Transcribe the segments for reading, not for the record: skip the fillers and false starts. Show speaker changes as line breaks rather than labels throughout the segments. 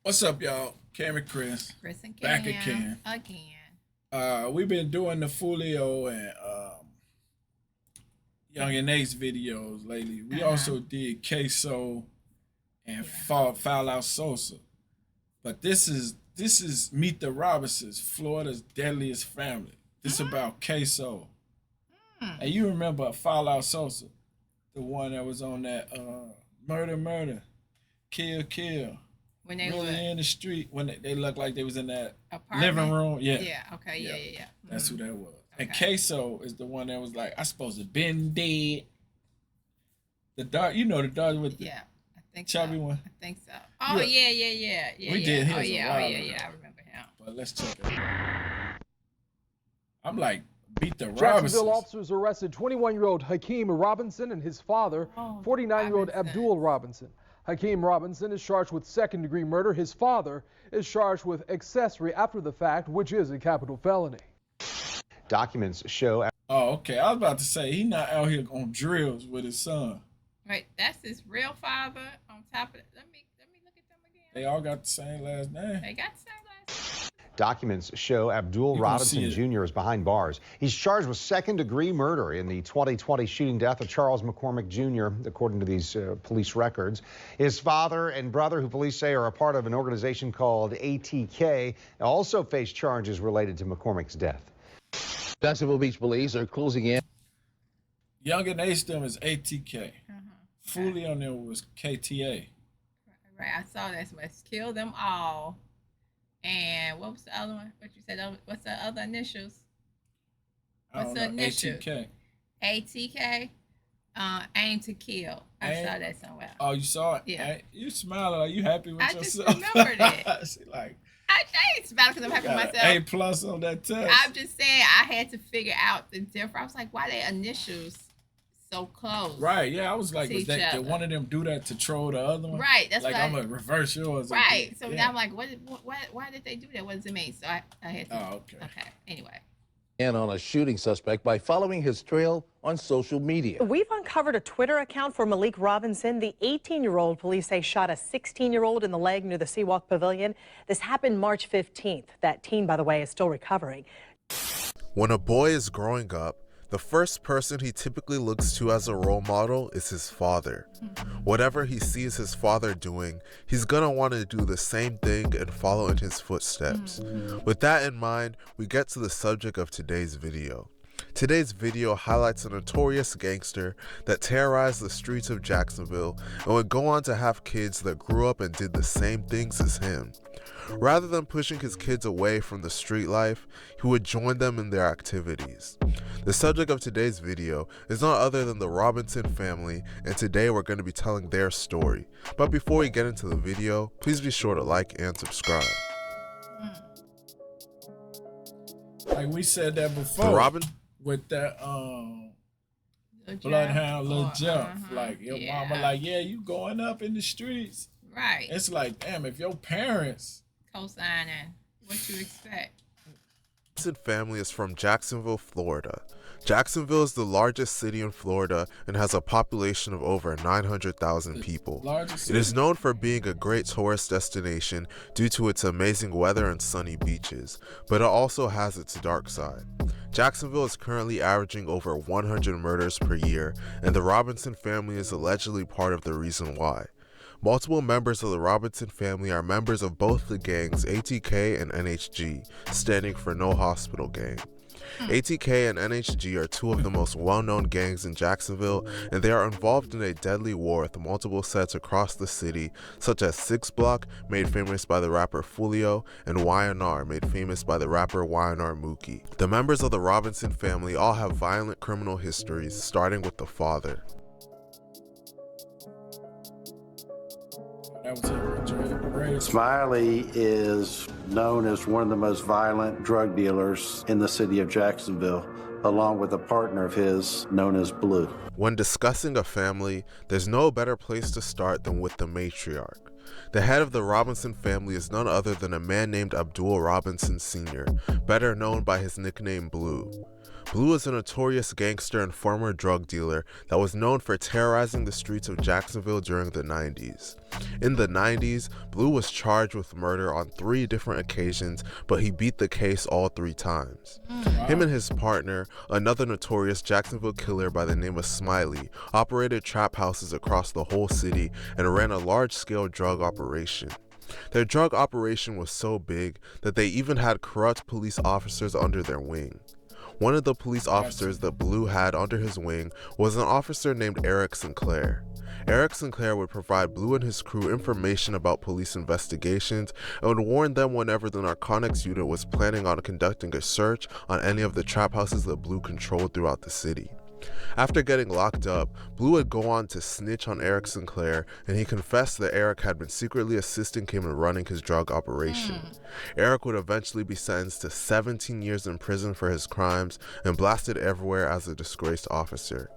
What's up, y'all? Cam and Chris.
Chris and
Back
Cam
again.
again.
We've been doing the Folio and Young and Ace videos lately. We also did Queso and Foul Out Sosa. But this is Meet the Robinsons, Florida's Deadliest Family. This is about Queso. And you remember Foul Out Sosa, the one that was on that murder, kill.
When they
Really
were
in the street when they looked like they was in that
apartment?
living room. Yeah.
Yeah. Okay. Yeah.
That's who that was. And
Okay.
Queso is the one that was like, I supposed to been dead. The dog, the dog with the
Yeah. I think
chubby
so.
one.
I think so. Oh yeah.
We did his
Oh
a
yeah.
while
Oh
ago.
yeah. I remember him.
But let's check it out. I'm like, beat the
Jacksonville
Robinsons.
officers arrested 21-year-old Hakeem Robinson and his father, 49-year-old Abdul Robinson. Hakeem Robinson is charged with second-degree murder. His father is charged with accessory after the fact, which is a capital felony.
Documents show.
Oh, okay. I was about to say he not out here on drills with his son.
Wait, that's his real father on top of it. Let me look at them again.
They all got the same last name.
They got the same last.
Documents show Abdul
You can see
Robinson
it.
Jr. is behind bars. He's charged with second-degree murder in the 2020 shooting death of Charles McCormick Jr., according to these police records. His father and brother, who police say are a part of an organization called ATK, also face charges related to McCormick's death.
Jacksonville Beach police are closing in.
Young and Ace them is ATK. Fully on there was KTA.
Right. I saw that. So let's kill them all. And what was the other one? What you said? What's the other initials?
I
What's
don't
the
know.
initial?
ATK.
ATK. Aim to kill. I saw that somewhere.
Oh, you saw it?
Yeah.
Hey, you smiling like you happy with
I just
yourself.
remembered it.
She like,
I ain't smiling because I'm happy with
got
myself.
an A+ on that test.
I'm just saying I had to figure out the difference. I was like, why they initials so close?
Right, yeah, I was like,
to
was
each
that, did
other.
one of them do that to troll the other one?
Right, that's
like
what
I'm gonna reverse yours.
Right. So
yeah.
now I'm like, why did they do that? What does it mean? So I had to.
Oh, okay.
Okay. Anyway.
In on a shooting suspect by following his trail on social media.
We've uncovered a Twitter account for Malik Robinson. The 18-year-old police say shot a 16-year-old in the leg near the Seawalk Pavilion. This happened March 15th. That teen, by the way, is still recovering.
When a boy is growing up, the first person he typically looks to as a role model is his father. Whatever he sees his father doing, he's gonna want to do the same thing and follow in his footsteps. With that in mind, we get to the subject of today's video. Today's video highlights a notorious gangster that terrorized the streets of Jacksonville and would go on to have kids that grew up and did the same things as him. Rather than pushing his kids away from the street life, he would join them in their activities. The subject of today's video is none other than the Robinson family, and today we're going to be telling their story. But before we get into the video, please be sure to like and subscribe.
Like we said that
The
before
Robin
with that
Lil Jeff.
Bloodhound Lil
Oh,
Jeff. Like your
yeah.
mama like, yeah, you going up in the streets.
Right.
It's like, damn, if your parents
Co-signing. What you expect?
Robinson family is from Jacksonville, Florida. Jacksonville is the largest city in Florida and has a population of over 900,000 people.
largest
It is
city.
known for being a great tourist destination due to its amazing weather and sunny beaches, but it also has its dark side. Jacksonville is currently averaging over 100 murders per year, and the Robinson family is allegedly part of the reason why. Multiple members of the Robinson family are members of both the gangs ATK and NHG, standing for No Hospital Gang. ATK and NHG are two of the most well-known gangs in Jacksonville, and they are involved in a deadly war with multiple sets across the city, such as 6 Block, made famous by the rapper Folio, and YNR, made famous by the rapper YNR Mookie. The members of the Robinson family all have violent criminal histories, starting with the father.
That was it. Great.
Smiley is known as one of the most violent drug dealers in the city of Jacksonville, along with a partner of his known as Blue.
When discussing a family, there's no better place to start than with the matriarch. The head of the Robinson family is none other than a man named Abdul Robinson Sr., better known by his nickname Blue. Blue is a notorious gangster and former drug dealer that was known for terrorizing the streets of Jacksonville during the 90s. In the 90s, Blue was charged with murder on 3 different occasions, but he beat the case all 3 times.
Wow.
Him and his partner, another notorious Jacksonville killer by the name of Smiley, operated trap houses across the whole city and ran a large-scale drug operation. Their drug operation was so big that they even had corrupt police officers under their wing. One of the police officers that Blue had under his wing was an officer named Eric Sinclair. Eric Sinclair would provide Blue and his crew information about police investigations and would warn them whenever the narcotics unit was planning on conducting a search on any of the trap houses that Blue controlled throughout the city. After getting locked up, Blue would go on to snitch on Eric Sinclair, and he confessed that Eric had been secretly assisting him in running his drug operation. Eric would eventually be sentenced to 17 years in prison for his crimes and blasted everywhere as a disgraced officer.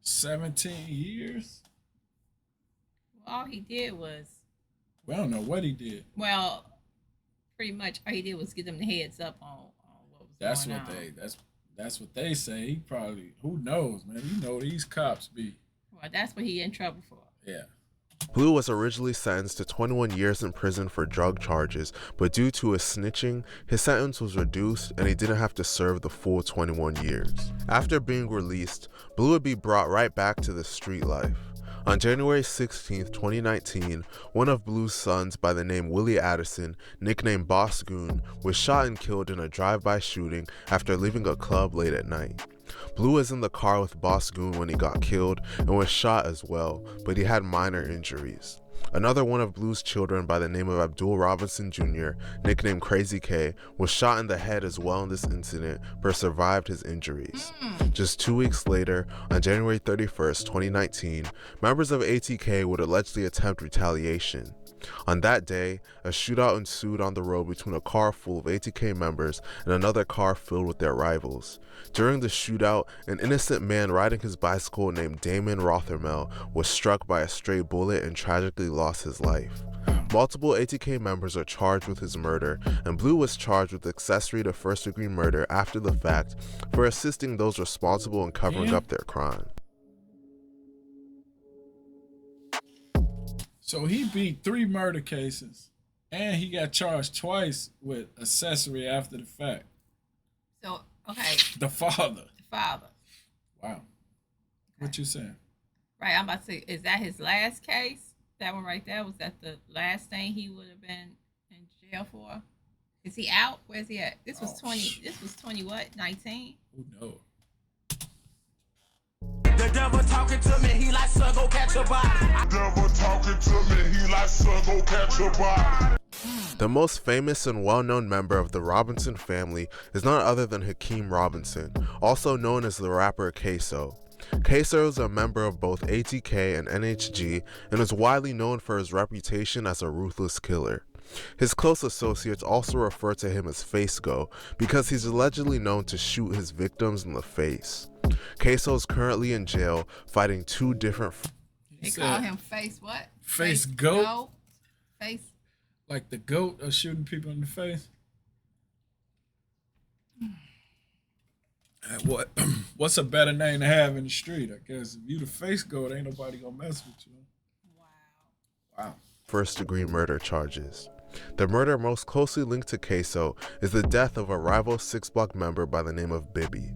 17 years?
All he did was,
We don't know what he did.
well, pretty much all he did was give them the heads up on what was
That's
going
what
on.
that's what they say. He probably, who knows, man? You know these cops be.
Well, that's what he in trouble for.
Yeah.
Blue was originally sentenced to 21 years in prison for drug charges, but due to his snitching, his sentence was reduced and he didn't have to serve the full 21 years. After being released, Blue would be brought right back to the street life. On January 16, 2019, one of Blue's sons by the name Willie Addison, nicknamed Boss Goon, was shot and killed in a drive-by shooting after leaving a club late at night. Blue was in the car with Boss Goon when he got killed and was shot as well, but he had minor injuries. Another one of Blue's children by the name of Abdul Robinson Jr., nicknamed Crazy K, was shot in the head as well in this incident, but survived his injuries. Just 2 weeks later, on January 31st, 2019, members of ATK would allegedly attempt retaliation. On that day, a shootout ensued on the road between a car full of ATK members and another car filled with their rivals. During the shootout, an innocent man riding his bicycle named Damon Rothermel was struck by a stray bullet and tragically lost his life. Multiple ATK members are charged with his murder, and Blue was charged with accessory to first-degree murder after the fact for assisting those responsible in covering up their crime.
So he beat 3 murder cases, and he got charged twice with accessory after the fact.
So, okay,
The father.
the father.
Wow. What you saying?
Right, I'm about to say, is that his last case? That one right there, was that the last thing he would have been in jail for? Is he out? Where's he at? This was 20, this was 20 what, 19?
Who knows?
The devil talking to me, he like, son, go catch a body. The devil talking to me, he like, son, go catch a body.
The most famous and well-known member of the Robinson family is none other than Hakeem Robinson, also known as the rapper Queso. Queso is a member of both ATK and NHG and is widely known for his reputation as a ruthless killer. His close associates also refer to him as Face Go because he's allegedly known to shoot his victims in the face. Queso is currently in jail fighting 2 different...
They call him Face what?
Face Goat?
Face.
Like the goat of shooting people in the face? What? What's a better name to have in the street? I guess if you the face goat, ain't nobody gonna mess with you. Wow.
First-degree murder charges. The murder most closely linked to Queso is the death of a rival 6-block member by the name of Bibby.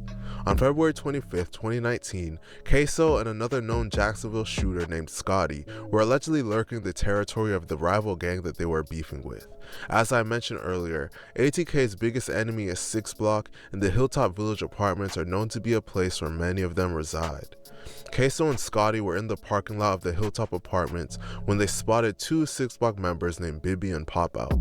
On February 25, 2019, Queso and another known Jacksonville shooter named Scotty were allegedly lurking the territory of the rival gang that they were beefing with. As I mentioned earlier, ATK's biggest enemy is 6-block, and the Hilltop Village apartments are known to be a place where many of them reside. Queso and Scotty were in the parking lot of the Hilltop apartments when they spotted 2 6-block members named Bibby and Pop Out.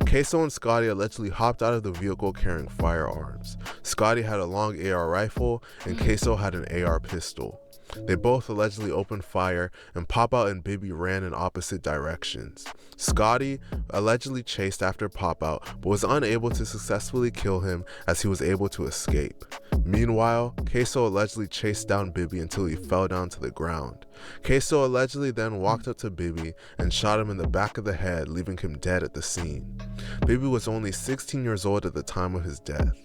Queso and Scotty allegedly hopped out of the vehicle carrying firearms. Scotty had a long AR rifle and Queso had an AR pistol. They both allegedly opened fire, and Pop Out and Bibby ran in opposite directions. Scotty allegedly chased after Pop Out, but was unable to successfully kill him as he was able to escape. Meanwhile, Queso allegedly chased down Bibby until he fell down to the ground. Queso allegedly then walked up to Bibby and shot him in the back of the head, leaving him dead at the scene. Bibby was only 16 years old at the time of his death.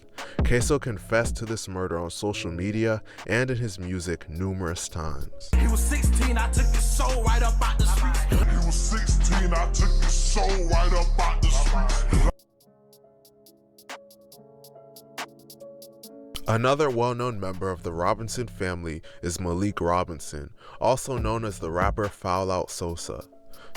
Queso confessed to this murder on social media and in his music numerous times.
He was 16, I took his soul right up out the streets. He was 16, I took his soul right up out the streets.
Another well-known member of the Robinson family is Malik Robinson, also known as the rapper Foul Out Sosa.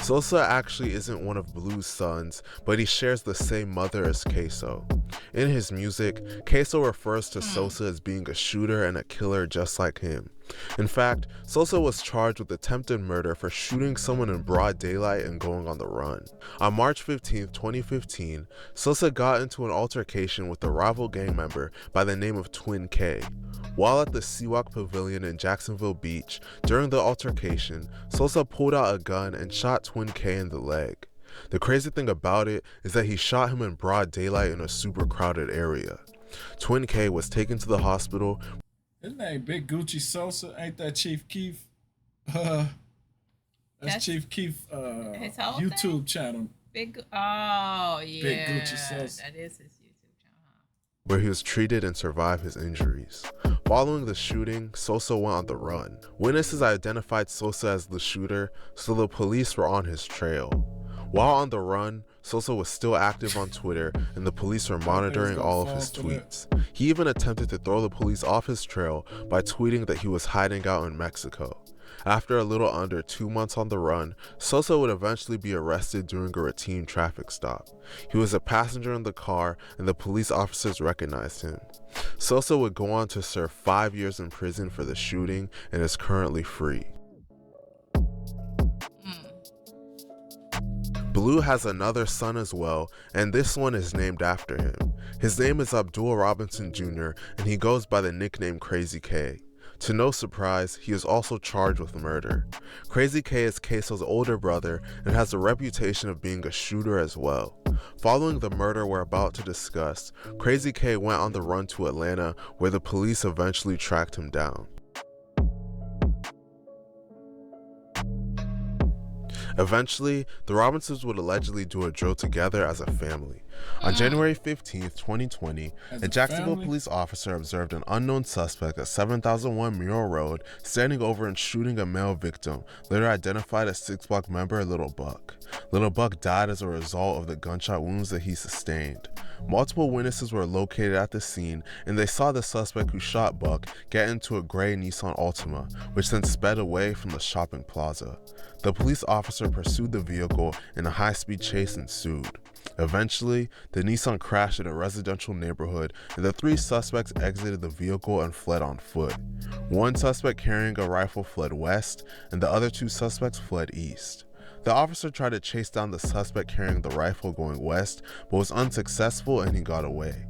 Sosa actually isn't one of Blue's sons, but he shares the same mother as Queso. In his music, Queso refers to Sosa as being a shooter and a killer just like him. In fact, Sosa was charged with attempted murder for shooting someone in broad daylight and going on the run. On March 15, 2015, Sosa got into an altercation with a rival gang member by the name of Twin K. While at the Seawalk Pavilion in Jacksonville Beach, during the altercation, Sosa pulled out a gun and shot Twin K in the leg. The crazy thing about it is that he shot him in broad daylight in a super crowded area. Twin K was taken to the hospital.
His name Big Gucci Sosa, ain't that Chief Keef? That's Chief Keef
his whole
YouTube
thing?
channel.
Oh yeah,
Big Gucci Sosa.
that is his YouTube channel.
Where he was treated and survived his injuries. Following the shooting, Sosa went on the run. Witnesses identified Sosa as the shooter, so the police were on his trail. While on the run, Sosa was still active on Twitter, and the police were monitoring all of his tweets. He even attempted to throw the police off his trail by tweeting that he was hiding out in Mexico. After a little under 2 months on the run, Sosa would eventually be arrested during a routine traffic stop. He was a passenger in the car, and the police officers recognized him. Sosa would go on to serve 5 years in prison for the shooting and is currently free. Blue has another son as well, and this one is named after him. His name is Abdul Robinson Jr., and he goes by the nickname Crazy K. To no surprise, he is also charged with murder. Crazy K is Queso's older brother and has a reputation of being a shooter as well. Following the murder we're about to discuss, Crazy K went on the run to Atlanta, where the police eventually tracked him down. Eventually, the Robinsons would allegedly do a drill together as a family. On January 15, 2020, a Jacksonville police officer observed an unknown suspect at 7001 Mural Road standing over and shooting a male victim, later identified as 6 Block member Little Buck. Little Buck died as a result of the gunshot wounds that he sustained. Multiple witnesses were located at the scene, and they saw the suspect who shot Buck get into a gray Nissan Altima, which then sped away from the shopping plaza. The police officer pursued the vehicle, and a high-speed chase ensued. Eventually, the Nissan crashed in a residential neighborhood, and the 3 suspects exited the vehicle and fled on foot. One suspect carrying a rifle fled west, and the other 2 suspects fled east. The officer tried to chase down the suspect carrying the rifle going west, but was unsuccessful and he got away.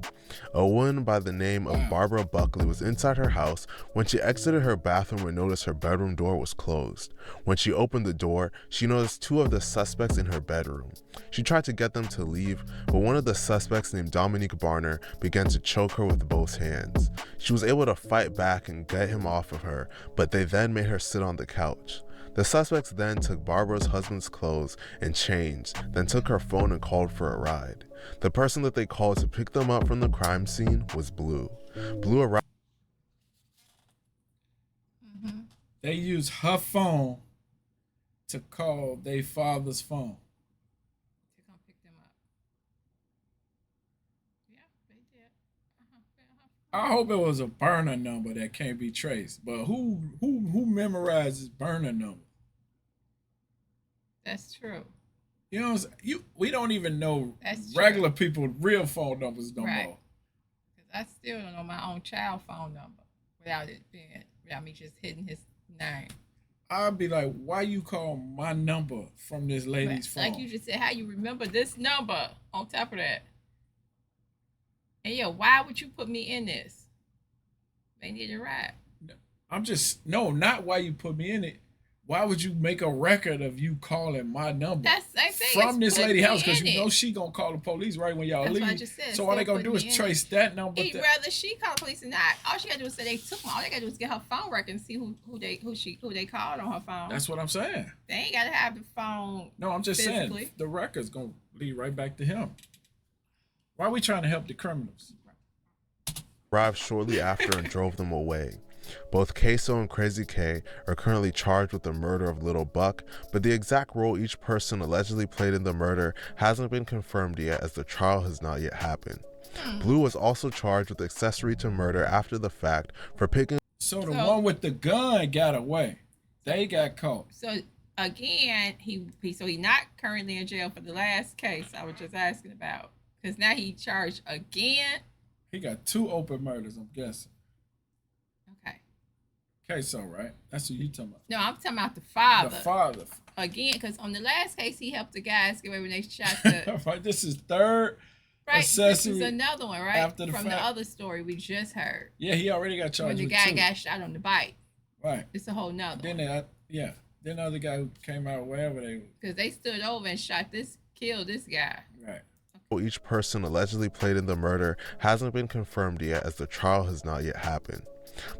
A woman by the name of Barbara Buckley was inside her house when she exited her bathroom and noticed her bedroom door was closed. When she opened the door, she noticed 2 of the suspects in her bedroom. She tried to get them to leave, but one of the suspects named Dominique Barner began to choke her with both hands. She was able to fight back and get him off of her, but they then made her sit on the couch. The suspects then took Barbara's husband's clothes and changed, then took her phone and called for a ride. The person that they called to pick them up from the crime scene was Blue. Blue arrived.
They used her phone to call their father's phone.
To come pick them up. Yeah, they did.
I hope it was a burner number that can't be traced. But who memorizes burner numbers?
That's true.
You know, we don't even know
That's
regular people real phone numbers no more.
Because I still don't know my own child phone number without me just hitting his name.
I'd be like, why you call my number from this lady's phone?
Like you just said, how you remember this number on top of that? And yeah, why would you put me in this? They need it right.
Not why you put me in it. Why would you make a record of you calling my number from this lady's house? Because you know she gonna call the police right when y'all leave.
What I just said.
So all they gonna do is trace that number.
Rather she call the police or not. All she gotta do is say they took them. All they gotta do is get her phone record and see who they called on her phone.
That's what I'm saying.
They ain't gotta have the phone.
No, I'm just saying the record's gonna lead right back to him. Why are we trying to help the criminals?
arrived shortly after and drove them away. Both Queso and Crazy K are currently charged with the murder of Little Buck, but the exact role each person allegedly played in the murder hasn't been confirmed yet, as the trial has not yet happened. Blue was also charged with accessory to murder after the fact for picking.
So the one with the gun got away. They got caught.
So again, he's not currently in jail for the last case I was just asking about, because now he charged again.
He got 2 open murders, I'm guessing.
Okay.
Queso, right? That's what you talking about.
No, I'm talking about the father.
The father.
Again, because on the last case, he helped the guys get away when they shot the.
Right, this is third.
Right,
accessory
this is another one, right?
after the
From
fact.
the other story we just heard.
Yeah, he already got charged
When the
with
guy
2.
got shot on the bike.
Right.
It's a whole nother
Then
one.
Then the other guy who came out wherever they were.
Because they stood over and killed this guy.
Right.
Each person allegedly played in the murder hasn't been confirmed yet, as the trial has not yet happened.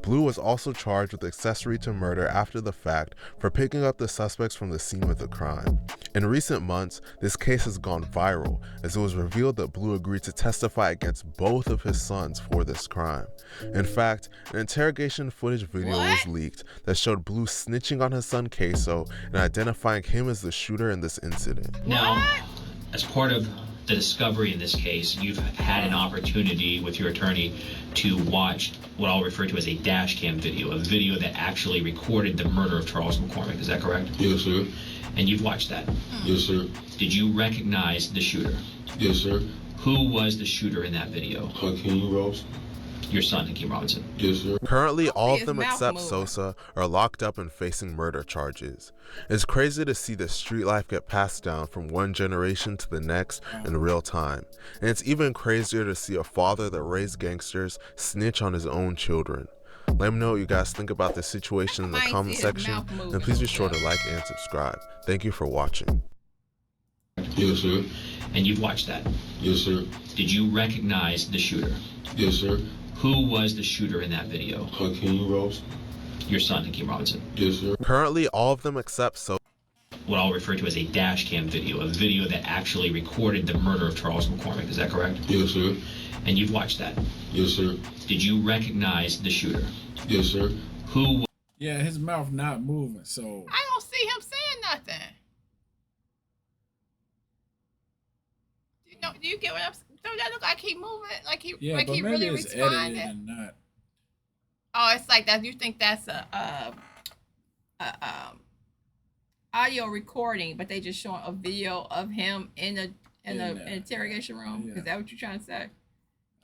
Blue was also charged with accessory to murder after the fact for picking up the suspects from the scene of the crime. In recent months, this case has gone viral, as it was revealed that Blue agreed to testify against both of his sons for this crime. In fact, an interrogation footage video was leaked that showed Blue snitching on his son Queso and identifying him as the shooter in this incident.
Now, as part of the discovery in this case, you've had an opportunity with your attorney to watch what I'll refer to as a dash cam video, a video that actually recorded the murder of Charles McCormick. Is that correct?
Yes, sir.
And you've watched that?
Yes, sir.
Did you recognize the shooter?
Yes, sir.
Who was the shooter in that video?
Hakeem Ross.
Your son, Hakeem Robinson.
Yes, sir.
Currently, all of them except Sosa are locked up and facing murder charges. It's crazy to see the street life get passed down from one generation to the next in real time. And it's even crazier to see a father that raised gangsters snitch on his own children. Let me know what you guys think about this situation in the comment section, and please be sure to like and subscribe. Thank you for watching.
Yes, sir.
And you've watched that?
Yes, sir.
Did you recognize the shooter?
Yes, sir.
Who was the shooter in that video?
Hakeem Ross.
Your son, Hakeem Robinson.
Yes, sir.
Currently, all of them except Sosa.
What I'll refer to as a dash cam video, a video that actually recorded the murder of Charles McCormick. Is that correct?
Yes, sir.
And you've watched that?
Yes, sir.
Did you recognize the shooter?
Yes, sir.
Who?
Yeah, his mouth not moving, so.
I don't see him saying nothing. Do you get what I'm saying? Don't that look like he moving? Like he,
Yeah,
like
but
he
maybe
really
it's
responded?
edited and not.
Oh, it's like that. You think that's a audio recording, but they just showing a video of him in an interrogation room?
Yeah.
Is that what you're trying to say?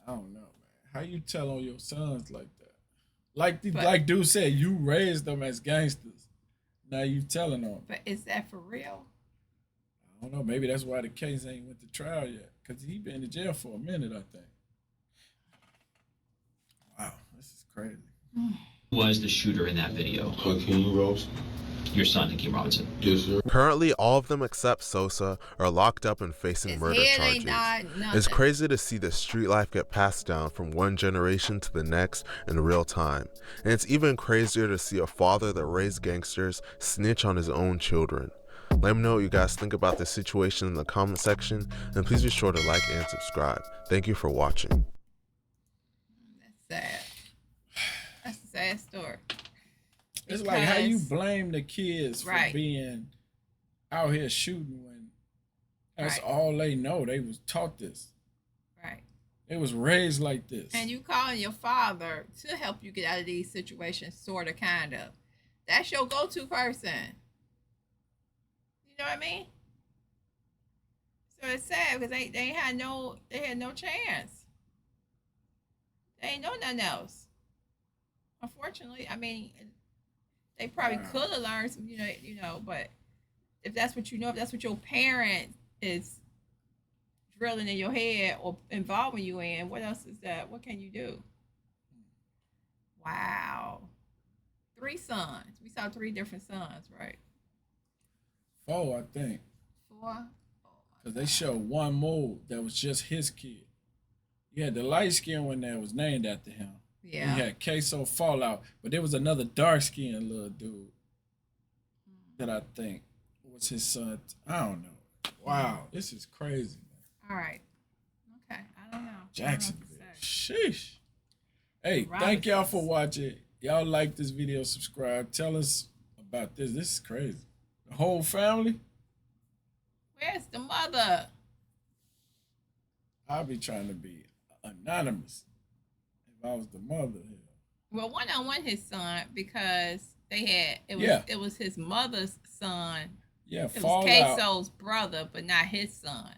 I don't know, man. How you tell on your sons like that? Like dude said, you raised them as gangsters. Now you telling them.
But is that for real?
I don't know. Maybe that's why the case ain't went to trial yet. Because he been in jail for a minute, I think. Wow, this is crazy.
Who was the shooter in that video?
Hakeem Ross.
Your son, Hakeem Robinson.
Yes, sir.
Currently, all of them except Sosa are locked up and facing murder charges. It's crazy to see the street life get passed down from one generation to the next in real time. And it's even crazier to see a father that raised gangsters snitch on his own children. Let me know what you guys think about this situation in the comment section, and please be sure to like and subscribe. Thank you for watching.
That's sad. That's a sad story.
It's like how you blame the kids for
Right.
being out here shooting when that's all they know. They was taught this.
Right.
They was raised like this.
And you calling your father to help you get out of these situations, sort of, kind of. That's your go-to person. You know what I mean? So it's sad because they had no chance. They ain't know nothing else. Unfortunately, I mean, they probably could have learned some, you know, but if that's what you know, if that's what your parent is drilling in your head or involving you in, what else is that? What can you do? Wow. 3 sons. We saw 3 different sons, right?
4, I think.
4?
Because they showed one move that was just his kid. You had the light-skinned one that was named after him.
Yeah.
You had Queso Fallout, but there was another dark-skinned little dude that I think was his son. I don't know. Wow, this is crazy, man.
All right. Okay, I don't know.
Jacksonville. Sheesh. Hey, thank y'all for watching. Y'all like this video, subscribe. Tell us about this. This is crazy. The whole family?
Where's the mother?
I'll be trying to be anonymous if I was the mother here.
Well, one his son, because it was his mother's son.
Yeah,
it was
Fallout.
Queso's brother, but not his son.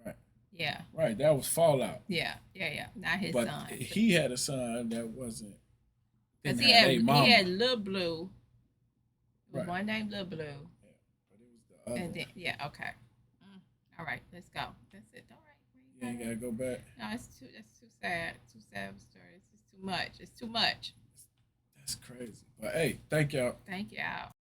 Right.
Yeah.
Right, that was Fallout.
Yeah, not his
but
son.
He had a son that wasn't.
Because he had Lil Blue.
Right.
One named Lil Blue.
Yeah, but it was the other.
And then, okay. All right, let's go. That's it. All right.
You ain't gotta go back.
No, that's too sad. Too sad of a story. It's just too much. It's too much.
That's crazy. But hey, thank y'all.
Thank y'all.